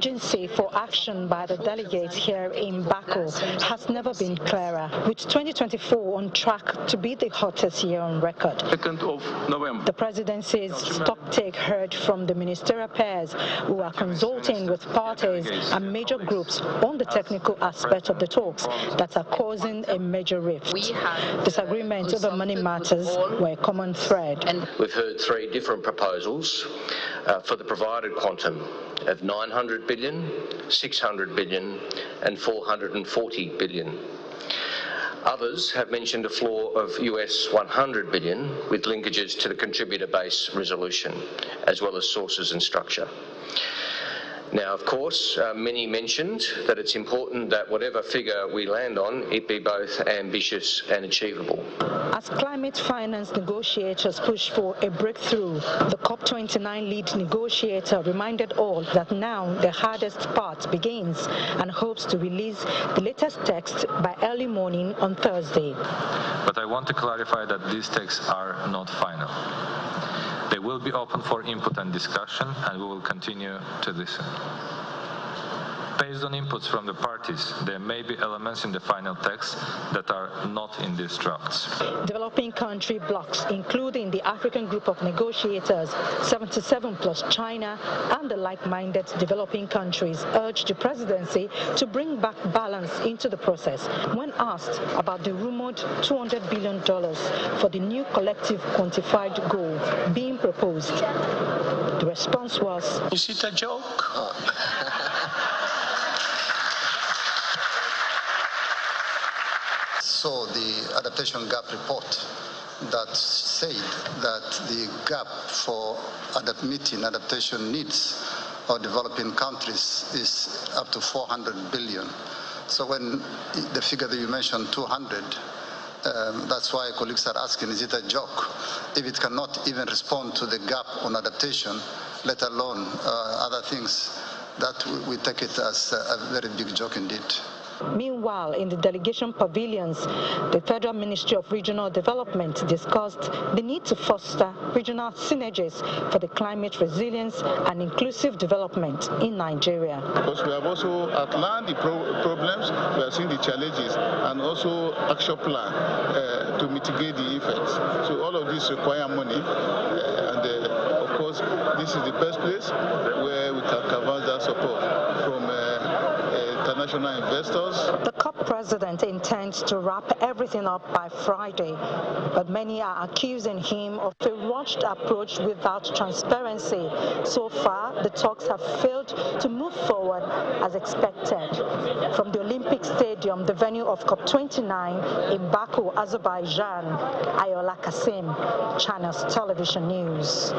urgency for action by the delegates here in Baku has never been clearer, with 2024 on track to be the hottest year on record. 2nd of November. The presidency's stocktake heard from the ministerial pairs who are consulting with parties and major groups on the technical aspect of the talks that are causing a major rift. Disagreements over money matters were a common thread. We've heard three different proposals for the provided quantum of 900 billion, 600 billion and 440 billion. Others have mentioned a floor of US 100 billion with linkages to the contributor-based resolution, as well as sources and structure. Now, of course, many mentioned that it's important that whatever figure we land on, it be both ambitious and achievable. As climate finance negotiators push for a breakthrough, the COP29 lead negotiator reminded all that now the hardest part begins and hopes to release the latest text by early morning on Thursday. But I want to clarify that these texts are not final. They will be open for input and discussion, and we will continue to listen. Based on inputs from the parties, there may be elements in the final text that are not in these drafts. Developing country blocs, including the African Group of Negotiators, 77 plus China, and the like-minded developing countries, urged the presidency to bring back balance into the process. When asked about the rumored $200 billion for the new collective quantified goal being proposed, the response was, Is it a joke? So the adaptation gap report that said that the gap for meeting adaptation needs of developing countries is up to 400 billion. So when the figure that you mentioned, 200, that's why colleagues are asking, is it a joke? If it cannot even respond to the gap on adaptation, let alone other things, that we take it as a very big joke indeed. Meanwhile, in the delegation pavilions, the Federal Ministry of Regional Development discussed the need to foster regional synergies for the climate resilience and inclusive development in Nigeria. Because we have also outlined the problems, we have seen the challenges, and also action plan to mitigate the effects. So all of this require money, and of course, this is the best place where we can canvas that support from international investors. The COP president intends to wrap everything up by Friday, but many are accusing him of a rushed approach without transparency. So far, the talks have failed to move forward as expected. From the Olympic Stadium, the venue of COP29 in Baku, Azerbaijan, Ayola Kasim, Channels Television News.